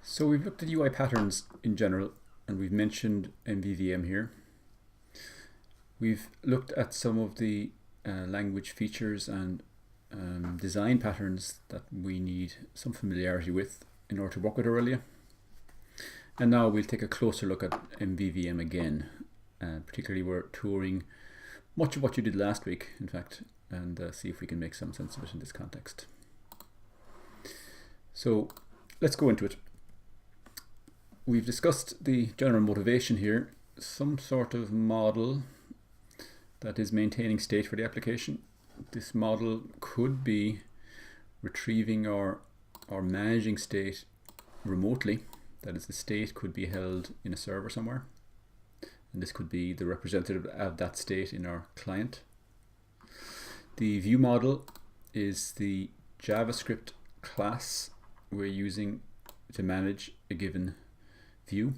So we've looked at UI patterns in general, and we've mentioned MVVM here. We've looked at some of the language features and design patterns that we need some familiarity with in order to work with Aurelia. And now we'll take a closer look at MVVM again. Particularly we're touring much of what you did last week, in fact, and see if we can make some sense of it in this context. So let's go into it. We've discussed the general motivation here, some sort of model that is maintaining state for the application. This model could be retrieving or managing state remotely. That is, the state could be held in a server somewhere. And this could be the representative of that state in our client. The view model is the JavaScript class we're using to manage a given view.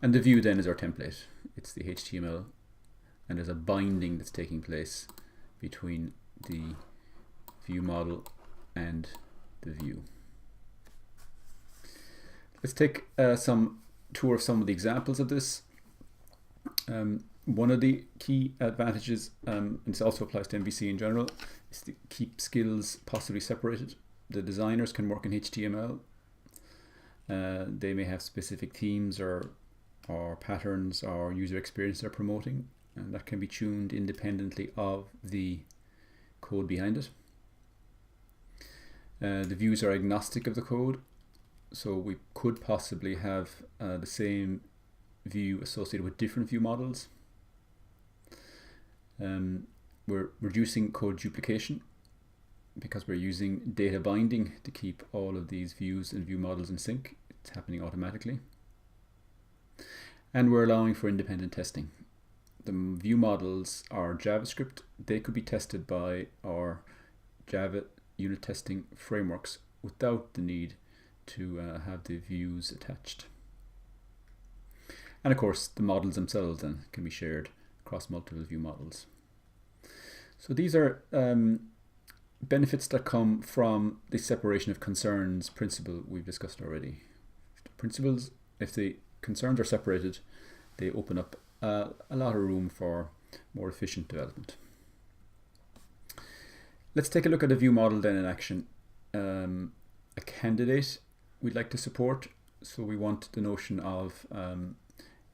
And the view then is our template. It's the HTML, and there's a binding that's taking place between the view model and the view. Let's take some tour of some of the examples of this. One of the key advantages, and this also applies to MVC in general, is to keep skills possibly separated. The designers can work in HTML. They may have specific themes or patterns or user experience they're promoting, and that can be tuned independently of the code behind it. The views are agnostic of the code, so we could possibly have the same view associated with different view models. We're reducing code duplication because we're using data binding to keep all of these views and view models in sync. It's happening automatically. And we're allowing for independent testing. The view models are JavaScript. They could be tested by our Java unit testing frameworks without the need to have the views attached. And of course, the models themselves then can be shared across multiple view models. So these are benefits that come from the separation of concerns principle we've discussed already. Principles, if the concerns are separated, they open up a lot of room for more efficient development. Let's take a look at a view model then in action. A candidate we'd like to support, so we want the notion of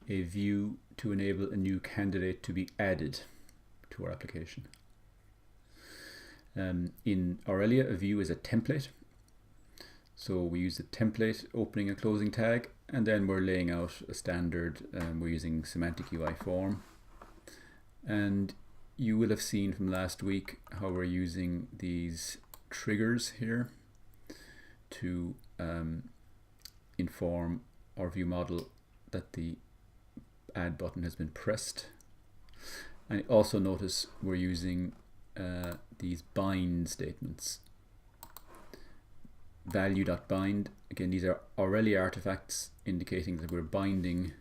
a view to enable a new candidate to be added to our application. In Aurelia, a view is a template. So we use the template opening and closing tag, and then we're laying out a standard. We're using semantic UI form. And you will have seen from last week how we're using these triggers here to inform our view model that the add button has been pressed. And also notice we're using these bind statements. Value.bind, again, these are Aurelia artifacts indicating that we're binding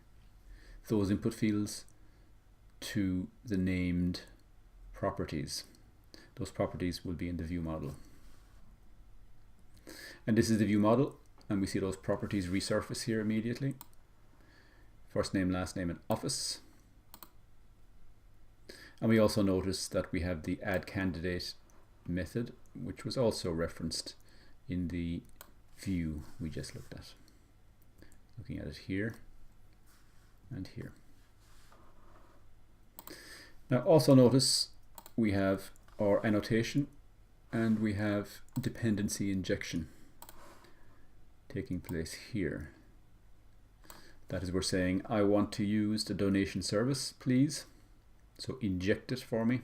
those input fields to the named properties. Those properties will be in the view model. And this is the view model, and we see those properties resurface here immediately. First name, last name, and office. And we also notice that we have the add candidate method, which was also referenced in the view we just looked at. Looking at it here and here. Now also notice we have our annotation and we have dependency injection taking place here. That is, we're saying, I want to use the donation service, please. So inject it for me.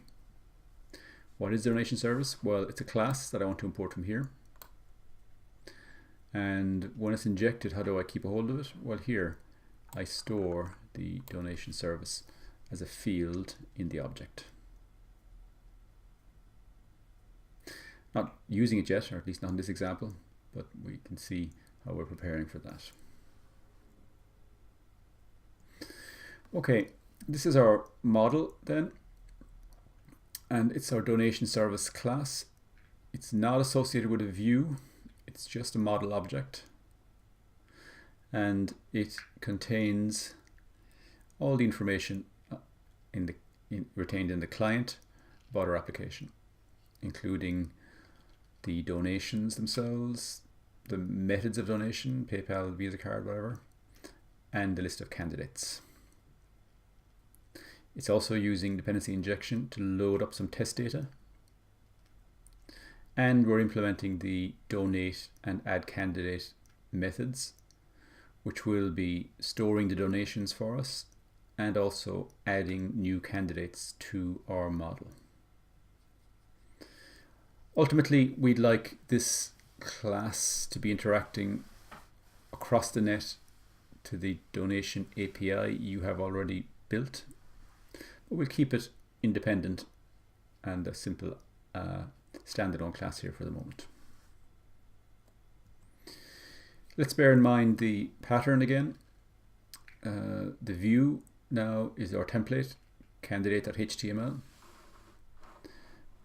What is the donation service? Well, it's a class that I want to import from here. And when it's injected, how do I keep a hold of it? Well, here I store the donation service as a field in the object. Not using it yet, or at least not in this example, but we can see how we're preparing for that. Okay, this is our model then, and it's our donation service class. It's not associated with a view, it's just a model object. and it contains all the information retained in the client about our application, including the donations themselves, the methods of donation, PayPal, Visa card, whatever, and the list of candidates. It's also using dependency injection to load up some test data. And we're implementing the donate and add candidate methods, which will be storing the donations for us and also adding new candidates to our model. Ultimately, we'd like this class to be interacting across the net to the donation API you have already built, but we'll keep it independent and a simple standalone class here for the moment. Let's bear in mind the pattern again. The view now is our template, candidate.html.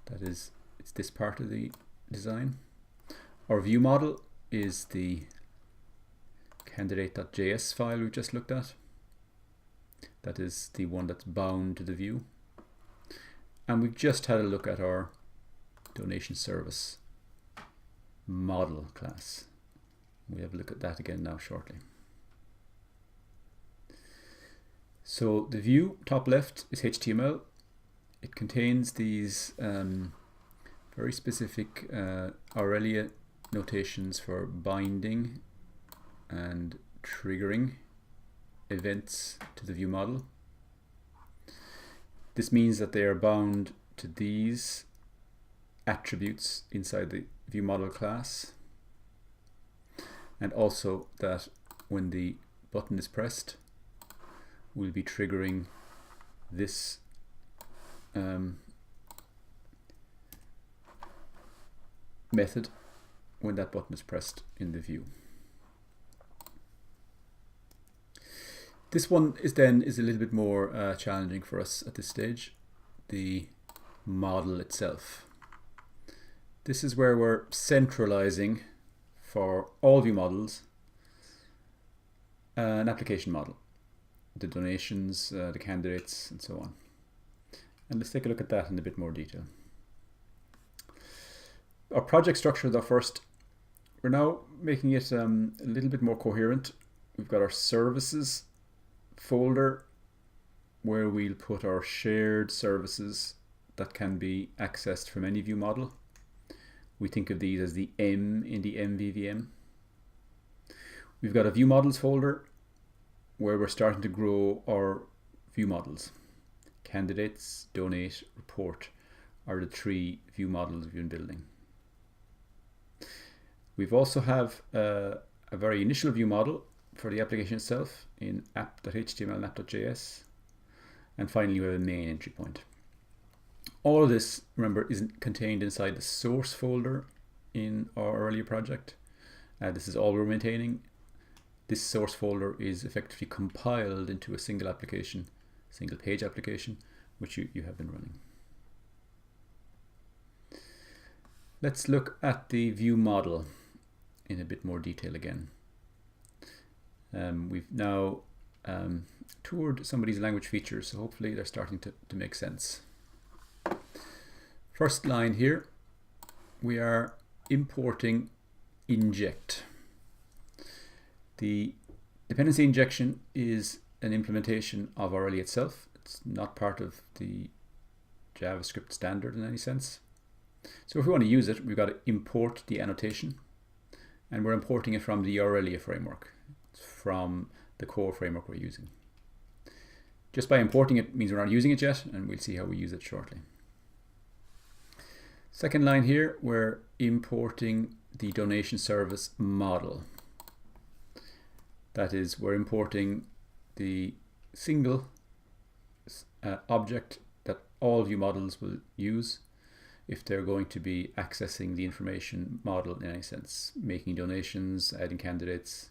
That is, it's this part of the design. Our view model is the candidate.js file we just looked at. That is the one that's bound to the view. And we've just had a look at our donation service model class. We have a look at that again now shortly. So the view top left is HTML. It contains these very specific Aurelia notations for binding and triggering events to the view model. This means that they are bound to these attributes inside the view model class, and also that when the button is pressed, we'll be triggering this method when that button is pressed in the view. This one is a little bit more challenging for us at this stage, the model itself. This is where we're centralizing for all view models an application model, the donations, the candidates, and so on. And let's take a look at that in a bit more detail. Our project structure though first, we're now making it a little bit more coherent. We've got our services folder where we'll put our shared services that can be accessed from any view model. We think of these as the M in the MVVM. We've got a view models folder where we're starting to grow our view models. Candidates, donate, report are the three view models we've been building. We've also have a very initial view model for the application itself in app.html and app.js. And finally, we have a main entry point. All of this, remember, is contained inside the source folder in our earlier project. This is all we're maintaining. This source folder is effectively compiled into a single application, single page application, which you have been running. Let's look at the view model in a bit more detail again. We've now toured some of these language features, so hopefully they're starting to make sense. First line here, we are importing inject. The dependency injection is an implementation of Aurelia itself. It's not part of the JavaScript standard in any sense. So if we want to use it, we've got to import the annotation, and we're importing it from the Aurelia framework. It's from the core framework we're using. Just by importing it means we're not using it yet, and we'll see how we use it shortly. Second line here, we're importing the donation service model. That is, we're importing the single object that all view models will use if they're going to be accessing the information model in any sense, making donations, adding candidates,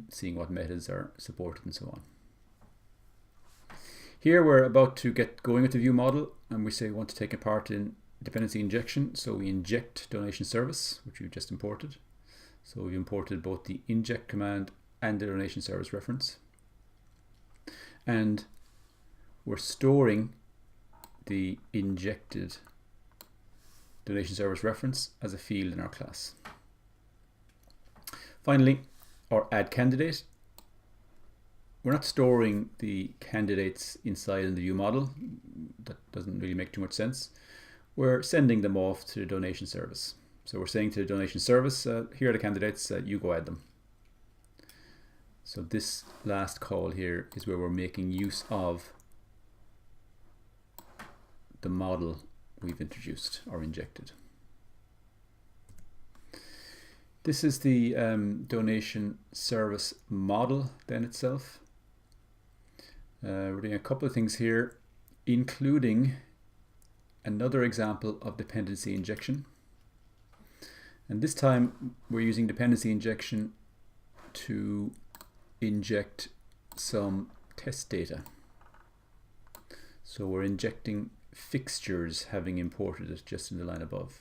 seeing what methods are supported and so on. Here we're about to get going with the view model, and we say we want to take a part in dependency injection, so we inject donation service, which we've just imported. So we've imported both the inject command and the donation service reference. And we're storing the injected donation service reference as a field in our class. Finally, our add candidate. We're not storing the candidates inside in the view model. That doesn't really make too much sense. We're sending them off to the donation service. So we're saying to the donation service, here are the candidates, you go add them. So this last call here is where we're making use of the model we've introduced or injected. This is the donation service model then itself. We're doing a couple of things here, including another example of dependency injection. And this time we're using dependency injection to inject some test data. So we're injecting fixtures, having imported it just in the line above.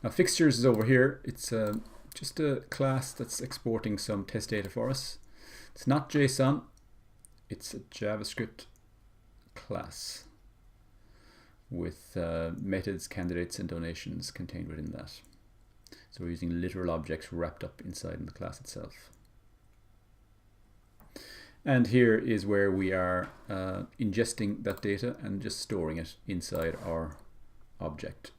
Now fixtures is over here. It's just a class that's exporting some test data for us. It's not JSON, it's a JavaScript class with methods, candidates, and donations contained within that. So we're using literal objects wrapped up inside in the class itself. And here is where we are ingesting that data and just storing it inside our object.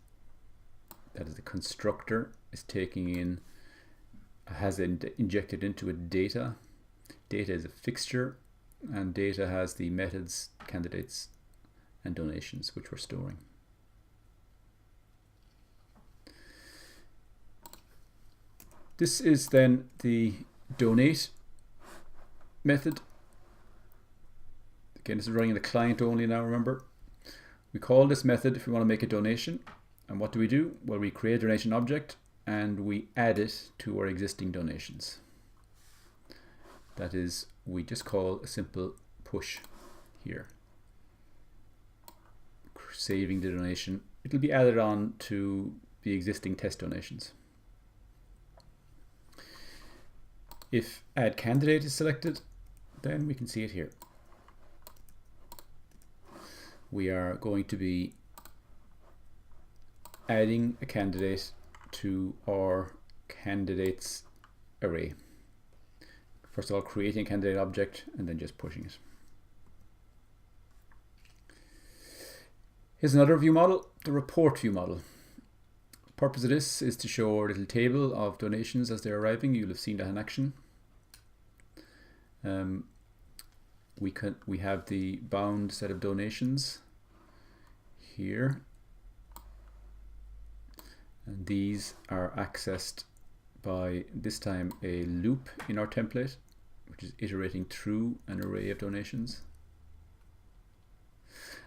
That is, the constructor is taking in, has injected into it data. Data is a fixture, and data has the methods, candidates, and donations, which we're storing. This is then the donate method. Again, this is running in the client only now, remember. We call this method if we want to make a donation. And what do? Well, we create a donation object and we add it to our existing donations. That is, we just call a simple push here. Saving the donation. It'll be added on to the existing test donations. If add candidate is selected, then we can see it here. We are going to be adding a candidate to our candidates array. First of all, creating a candidate object and then just pushing it. Here's another view model, the report view model. The purpose of this is to show a little table of donations as they're arriving. You'll have seen that in action. We have the bound set of donations here, and these are accessed by this time a loop in our template, which is iterating through an array of donations.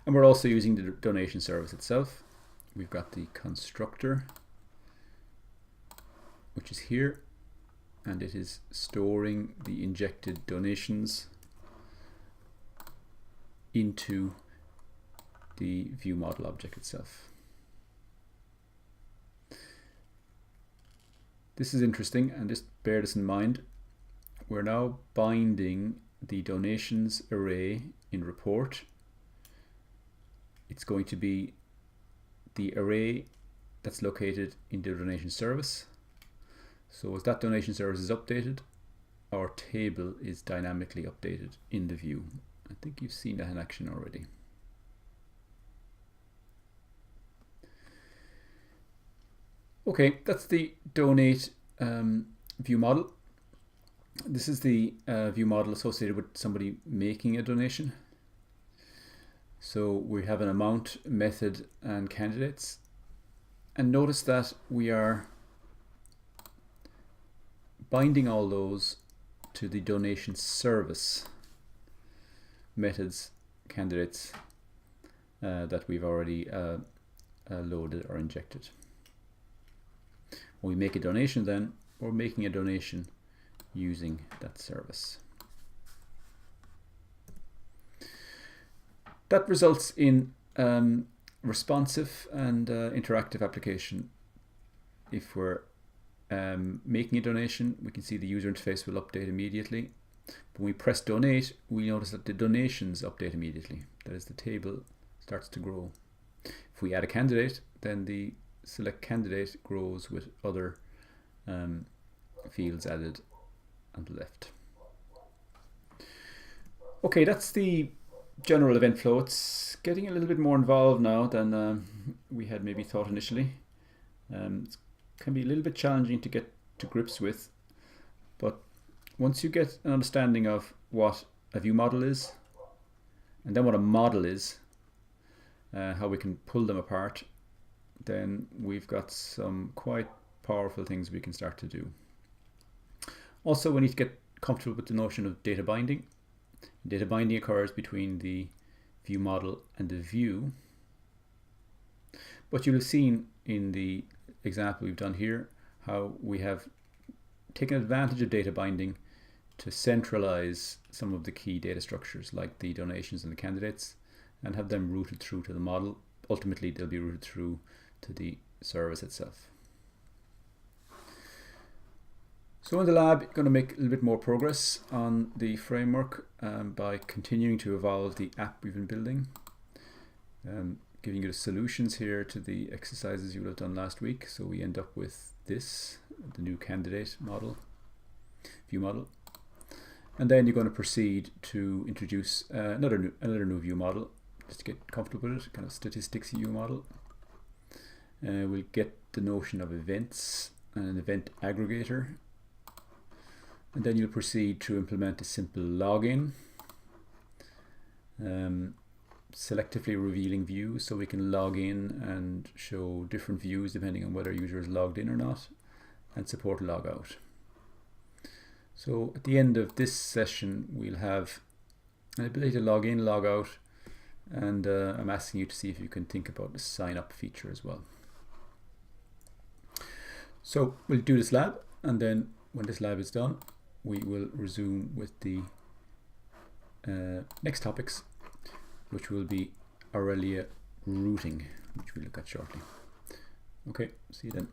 And we're also using the donation service itself. We've got the constructor, which is here, and it is storing the injected donations into the view model object itself. This is interesting, and just bear this in mind. We're now binding the donations array in report. It's going to be the array that's located in the donation service. So as that donation service is updated, our table is dynamically updated in the view. I think you've seen that in action already. Okay, that's the donate view model. This is the view model associated with somebody making a donation. So we have an amount, method, and candidates. And notice that we are binding all those to the donation service methods, candidates that we've already loaded or injected. When we make a donation, then we're making a donation using that service. That results in responsive and interactive application if we're making a donation, we can see the user interface will update immediately. When we press donate, we notice that the donations update immediately. That is, the table starts to grow. If we add a candidate, then the select candidate grows with other fields added on the left. Okay, that's the general event flow. It's getting a little bit more involved now than we had maybe thought initially. It can be a little bit challenging to get to grips with, but once you get an understanding of what a view model is, and then what a model is, how we can pull them apart, then we've got some quite powerful things we can start to do. Also, we need to get comfortable with the notion of data binding. Data binding occurs between the view model and the view. But you'll have seen in the example we've done here how we have taken advantage of data binding to centralize some of the key data structures like the donations and the candidates, and have them routed through to the model. Ultimately, they'll be routed through to the service itself. So in the lab, you're going to make a little bit more progress on the framework by continuing to evolve the app we've been building, giving you the solutions here to the exercises you would have done last week. So we end up with this, the new candidate model, view model. And then you're going to proceed to introduce another new view model, just to get comfortable with it, kind of statistics view model. We'll get the notion of events and an event aggregator. And then you'll proceed to implement a simple login, selectively revealing views, so we can log in and show different views depending on whether a user is logged in or not, and support logout. So at the end of this session, we'll have an ability to log in, log out, and I'm asking you to see if you can think about the sign up feature as well. So we'll do this lab, and then when this lab is done, we will resume with the next topics, which will be Aurelia routing, which we'll look at shortly. Okay, see you then.